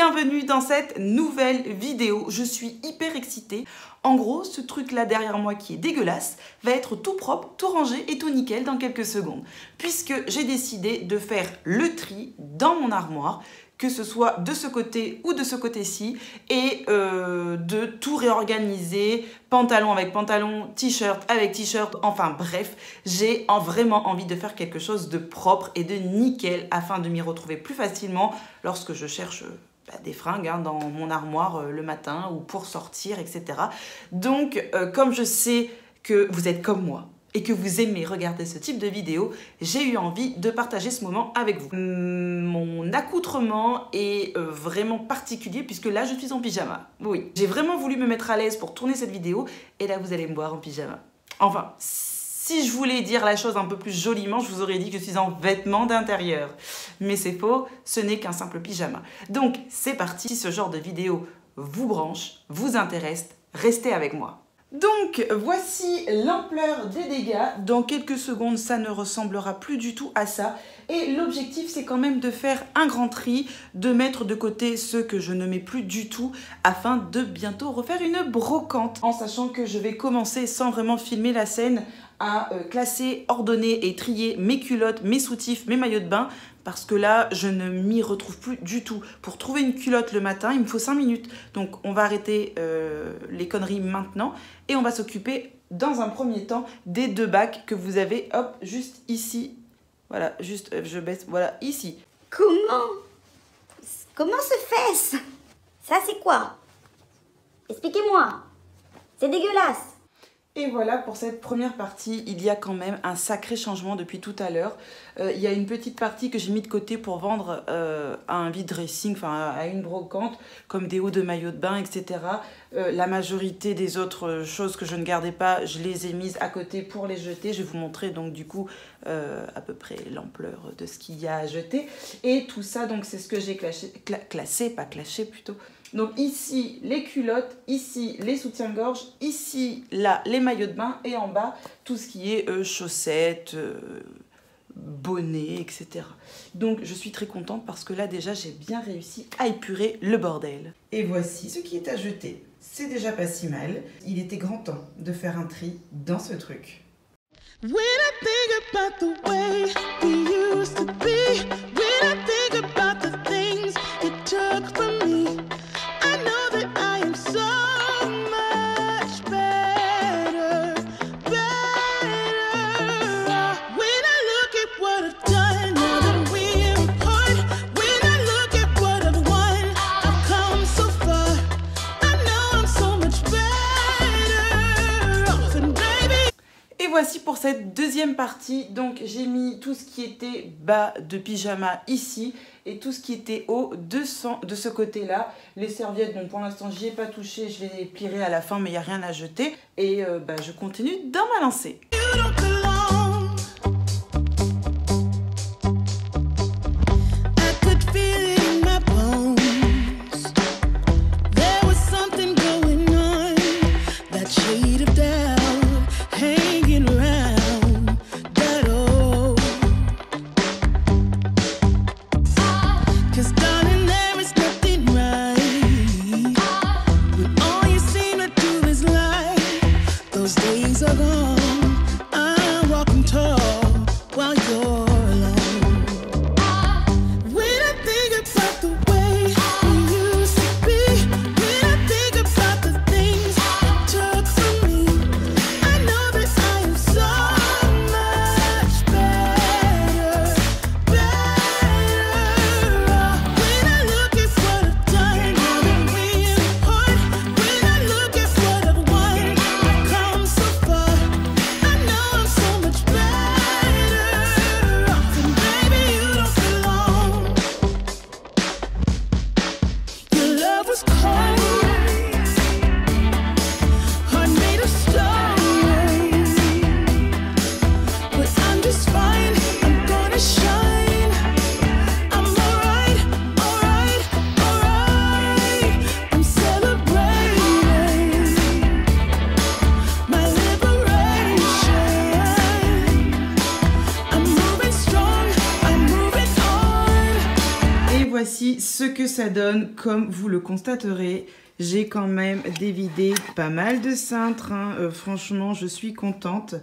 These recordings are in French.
bienvenue dans cette nouvelle vidéo. Je suis hyper excitée. En gros, ce truc là derrière moi qui est dégueulasse va être tout propre, tout rangé et tout nickel dans quelques secondes. Puisque j'ai décidé de faire le tri dans mon armoire, que ce soit de ce côté ou de ce côté-ci, et de tout réorganiser, pantalon avec pantalon, t-shirt avec t-shirt, enfin bref, j'ai vraiment envie de faire quelque chose de propre et de nickel afin de m'y retrouver plus facilement lorsque je cherche des fringues dans mon armoire le matin ou pour sortir, etc. Donc, comme je sais que vous êtes comme moi, et que vous aimez regarder ce type de vidéo, j'ai eu envie de partager ce moment avec vous. Mon accoutrement est vraiment particulier puisque là je suis en pyjama. Oui, j'ai vraiment voulu me mettre à l'aise pour tourner cette vidéo et là vous allez me voir en pyjama. Enfin, si je voulais dire la chose un peu plus joliment, je vous aurais dit que je suis en vêtements d'intérieur. Mais c'est faux, ce n'est qu'un simple pyjama. Donc c'est parti, si ce genre de vidéo vous branche, vous intéresse, restez avec moi. Donc, voici l'ampleur des dégâts. Dans quelques secondes, ça ne ressemblera plus du tout à ça. Et l'objectif, c'est quand même de faire un grand tri, de mettre de côté ceux que je ne mets plus du tout, afin de bientôt refaire une brocante. En sachant que je vais commencer, sans vraiment filmer la scène, à classer, ordonner et trier mes culottes, mes soutifs, mes maillots de bain, parce que là, je ne m'y retrouve plus du tout. Pour trouver une culotte le matin, il me faut 5 minutes. Donc, on va arrêter les conneries maintenant et on va s'occuper, dans un premier temps, des 2 bacs que vous avez, hop, juste ici. Voilà, juste, je baisse, voilà, ici. Comment se fait-ce? Ça, c'est quoi? Expliquez-moi. C'est dégueulasse. Et voilà, pour cette première partie, il y a quand même un sacré changement depuis tout à l'heure. Il y a une petite partie que j'ai mis de côté pour vendre à un vide dressing, enfin à une brocante, comme des hauts de maillot de bain, etc. La majorité des autres choses que je ne gardais pas, je les ai mises à côté pour les jeter. Je vais vous montrer donc du coup à peu près l'ampleur de ce qu'il y a à jeter. Et tout ça, donc c'est ce que j'ai classé, pas clashé plutôt. Donc ici, les culottes, ici, les soutiens-gorge, ici, là, les maillots de bain et en bas, tout ce qui est chaussettes, bonnets, etc. Donc je suis très contente parce que là déjà, j'ai bien réussi à épurer le bordel. Et voici ce qui est à jeter. C'est déjà pas si mal. Il était grand temps de faire un tri dans ce truc. When I think about the way we used to be, when I think about the things it took from me, I know that I am so much better, better. When I look at what I've done, now that we're apart, when I look at what I've won, I've come so far. I know I'm so much better off, and baby. Et voici pour cette deuxième partie. Donc j'ai mis tout ce qui était bas de pyjama ici et tout ce qui était haut de ce côté-là. Les serviettes, bon pour l'instant j'y ai pas touché, je les plierai à la fin mais il n'y a rien à jeter. Et je continue dans ma lancée. ce que ça donne. Comme vous le constaterez, j'ai quand même dévidé pas mal de cintres, hein. Franchement, je suis contente.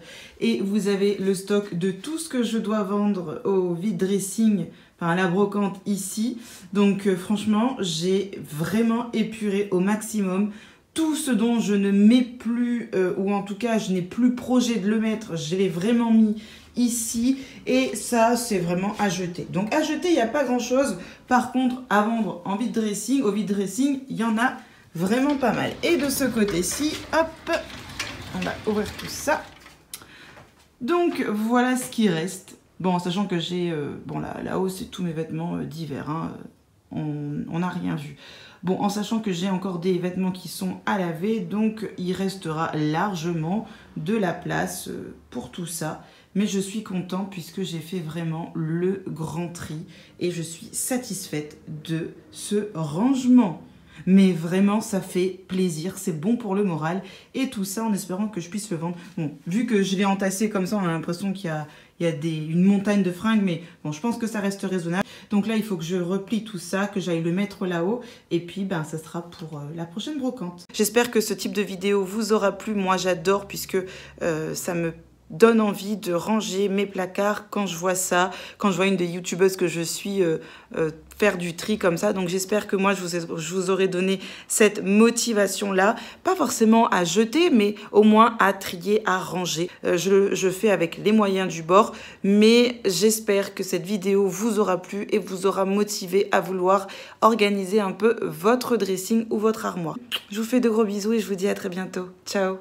Et vous avez le stock de tout ce que je dois vendre au vide dressing, enfin à la brocante ici. Donc franchement, j'ai vraiment épuré au maximum. Tout ce dont je ne mets plus, ou en tout cas je n'ai plus projet de le mettre, je l'ai vraiment mis ici. Et ça, c'est vraiment à jeter. Donc à jeter, il n'y a pas grand chose. Par contre, à vendre en vide dressing, au vide dressing, il y en a vraiment pas mal. Et de ce côté-ci, hop, on va ouvrir tout ça. Donc voilà ce qui reste. Bon, en sachant que j'ai, bon là-haut c'est tous mes vêtements d'hiver, hein. On n'a rien vu. Bon, en sachant que j'ai encore des vêtements qui sont à laver, donc il restera largement de la place pour tout ça. Mais je suis contente puisque j'ai fait vraiment le grand tri et je suis satisfaite de ce rangement. Mais vraiment, ça fait plaisir, c'est bon pour le moral. Et tout ça en espérant que je puisse le vendre. Bon, vu que je l'ai entassé comme ça, on a l'impression qu'il y a une montagne de fringues. Mais bon, je pense que ça reste raisonnable. Donc là, il faut que je replie tout ça, que j'aille le mettre là-haut. Et puis, ben, ça sera pour la prochaine brocante. J'espère que ce type de vidéo vous aura plu. Moi, j'adore puisque ça me donne envie de ranger mes placards quand je vois ça, quand je vois une des youtubeuses que je suis faire du tri comme ça. Donc j'espère que moi je vous aurai donné cette motivation là, pas forcément à jeter mais au moins à trier, à ranger. Je fais avec les moyens du bord, mais j'espère que cette vidéo vous aura plu et vous aura motivé à vouloir organiser un peu votre dressing ou votre armoire. Je vous fais de gros bisous et je vous dis à très bientôt. Ciao.